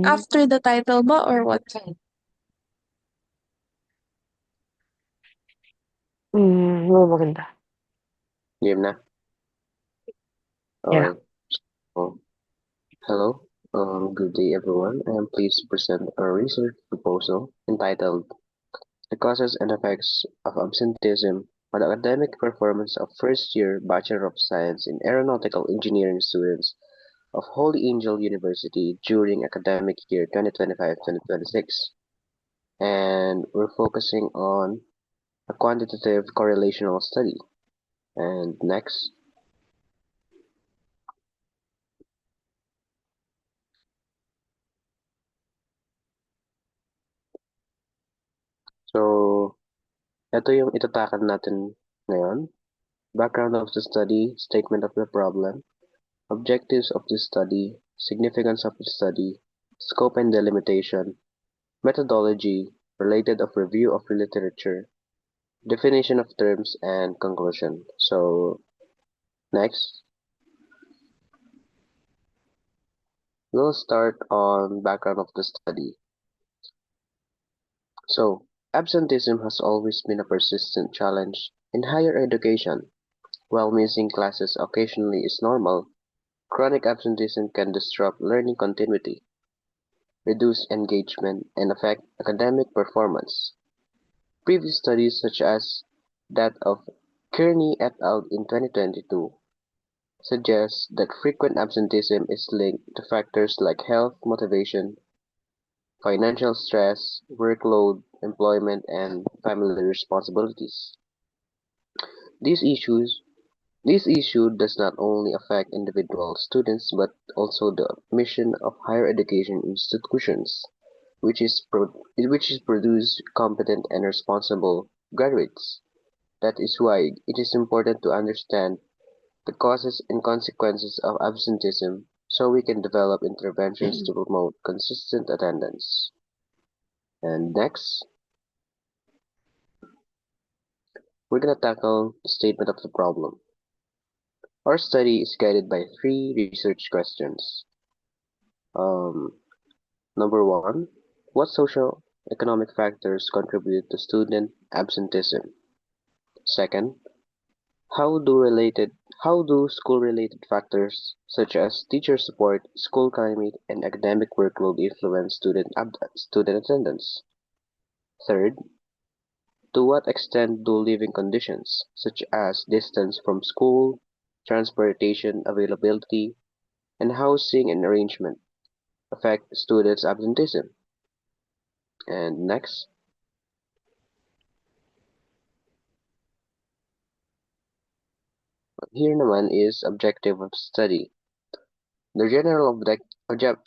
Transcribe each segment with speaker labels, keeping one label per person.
Speaker 1: after the title ba or what?
Speaker 2: Maganda.
Speaker 3: Game na?
Speaker 2: Yeah.
Speaker 3: Okay. So, hello. Good day, everyone. I am pleased to present a research proposal entitled "The Causes and Effects of Absenteeism on the Academic Performance of First-Year Bachelor of Science in Aeronautical Engineering students of Holy Angel University during academic year 2025-2026." And we're focusing on a quantitative correlational study. And next. So, ito yung itatakal natin ngayon. Background of the study, statement of the problem, objectives of the study, significance of the study, scope and delimitation, methodology, related of review of literature, definition of terms, and conclusion. So, next, we'll start on background of the study. So, absenteeism has always been a persistent challenge in higher education. While missing classes occasionally is normal, chronic absenteeism can disrupt learning continuity, reduce engagement, and affect academic performance. Previous studies such as that of Kearney et al. In 2022 suggest that frequent absenteeism is linked to factors like health, motivation, financial stress, workload, employment, and family responsibilities. These issues This issue does not only affect individual students but also the mission of higher education institutions, which is produce competent and responsible graduates. That is why it is important to understand the causes and consequences of absenteeism so we can develop interventions to promote consistent attendance. And next, we're going to tackle the statement of the problem. Our study is guided by three research questions. Um, Number one, what social economic factors contribute to student absenteeism? Second, how do related how do school-related factors such as teacher support, school climate, and academic workload influence student attendance? Third, to what extent do living conditions such as distance from school, transportation availability, and housing and arrangement affect students' absenteeism? And next, here naman is objective of study. The general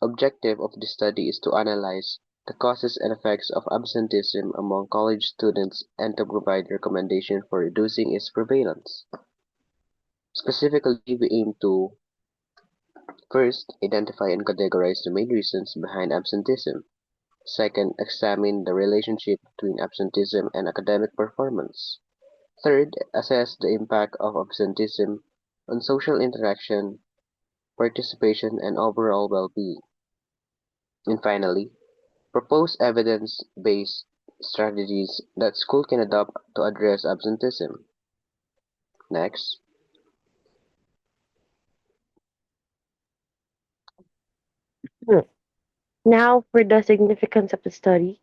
Speaker 3: objective of the study is to analyze the causes and effects of absenteeism among college students and to provide recommendations for reducing its prevalence. Specifically, we aim to first, identify and categorize the main reasons behind absenteeism. Second, examine the relationship between absenteeism and academic performance. Third, assess the impact of absenteeism on social interaction, participation, and overall well-being. And finally, propose evidence-based strategies that school can adopt to address absenteeism. Next.
Speaker 2: Hmm. Now, for the significance of the study.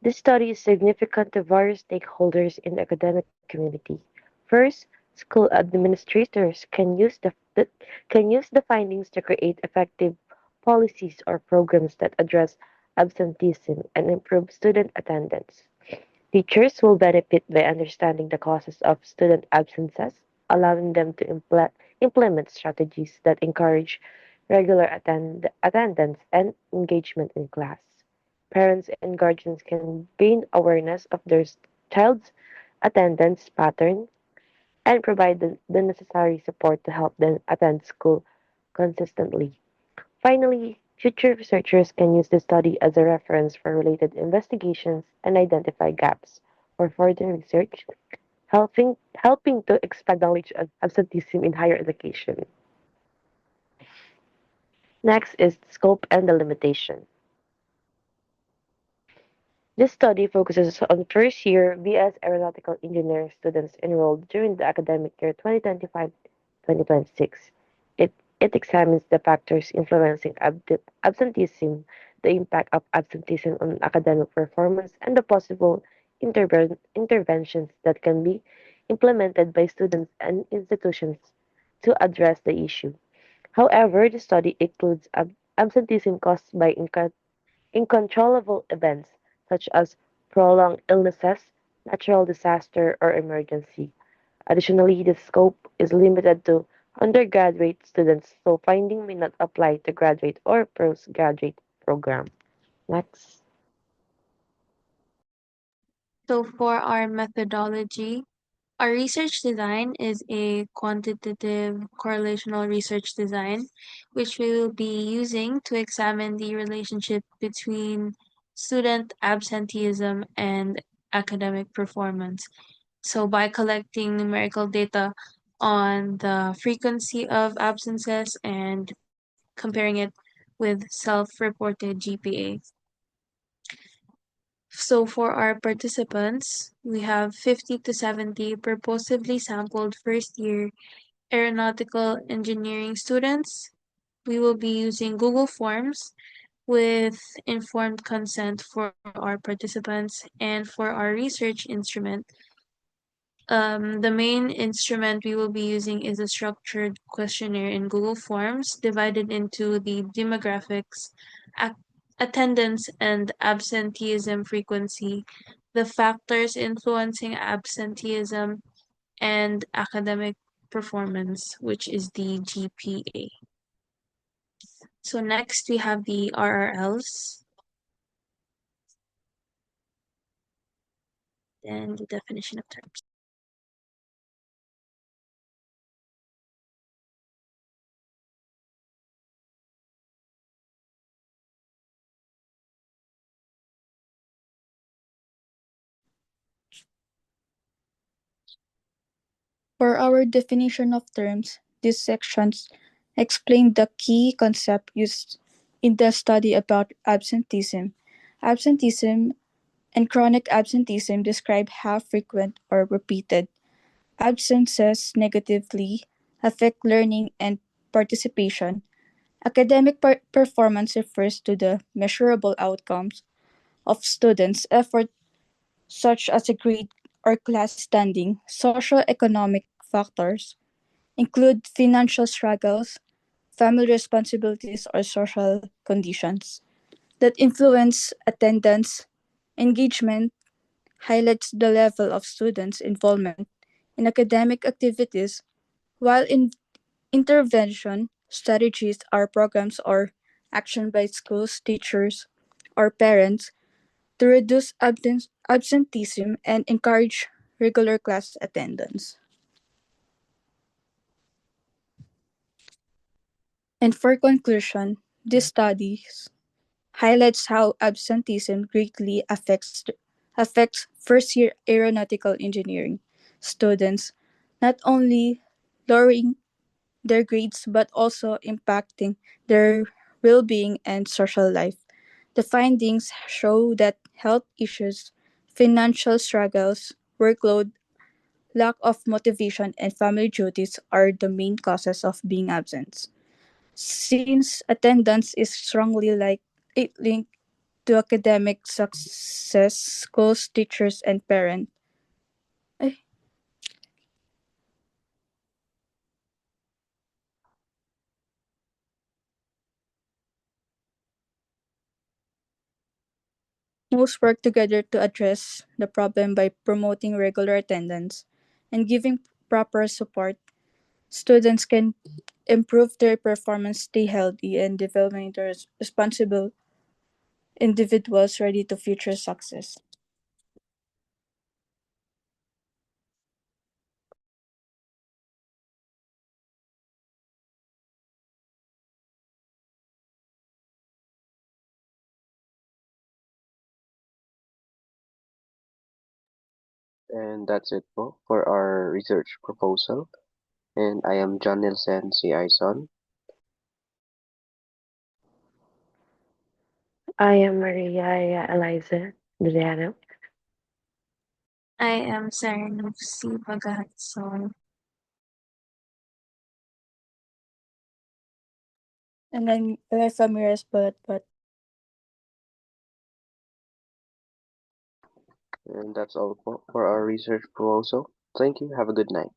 Speaker 2: This study is significant to various stakeholders in the academic community. First, school administrators can use the findings to create effective policies or programs that address absenteeism and improve student attendance. Teachers will benefit by understanding the causes of student absences, allowing them to implement strategies that encourage attendance and engagement in class. Parents and guardians can gain awareness of their child's attendance pattern and provide the necessary support to help them attend school consistently. Finally, future researchers can use the study as a reference for related investigations and identify gaps for further research, helping to expand knowledge of absenteeism in higher education. Next is scope and the limitation. This study focuses on first-year BS Aeronautical Engineering students enrolled during the academic year 2025-2026. It, it examines the factors influencing absenteeism, the impact of absenteeism on academic performance, and the possible interventions that can be implemented by students and institutions to address the issue. However, the study includes absenteeism caused by uncontrollable events such as prolonged illnesses, natural disaster, or emergency. Additionally, the scope is limited to undergraduate students, so finding may not apply to graduate or postgraduate program. Next.
Speaker 1: So for our methodology, our research design is a quantitative correlational research design, which we will be using to examine the relationship between student absenteeism and academic performance. So by collecting numerical data on the frequency of absences and comparing it with self-reported GPA. So for our participants, we have 50 to 70 purposively sampled first-year aeronautical engineering students. We will be using Google Forms with informed consent for our participants, and for our research instrument, the main instrument we will be using is a structured questionnaire in Google Forms divided into the demographics, ac- attendance, and absenteeism frequency, the factors influencing absenteeism, and academic performance, which is the GPA. So next we have the RRLs and the definition of terms.
Speaker 4: For our definition of terms, these sections explain the key concept used in the study about absenteeism. Absenteeism and chronic absenteeism describe how frequent or repeated absences negatively affect learning and participation. Academic performance refers to the measurable outcomes of students' effort, such as a grade or class standing. Socioeconomic factors include financial struggles, family responsibilities, or social conditions that influence attendance. Engagement highlights the level of students' involvement in academic activities, while intervention strategies are programs or action by schools, teachers, or parents to reduce absenteeism and encourage regular class attendance. And for conclusion, this study highlights how absenteeism greatly affects first year aeronautical engineering students, not only lowering their grades but also impacting their well being and social life. The findings show that health issues, financial struggles, workload, lack of motivation, and family duties are the main causes of being absent. Since attendance is strongly linked to academic success, schools, teachers, and parents. Most work together to address the problem by promoting regular attendance and giving proper support. Students can improve their performance, stay healthy, and develop into responsible individuals ready to future success.
Speaker 3: And that's it po for our research proposal. And I am John Nhielsen, si Ayson.
Speaker 2: I am Maria Eliza. Adriano?
Speaker 1: I am Sarah Nouf, Bagahansol.
Speaker 4: And then Elaifah Balatbat.
Speaker 3: And that's all for our research proposal. Thank you. Have a good night.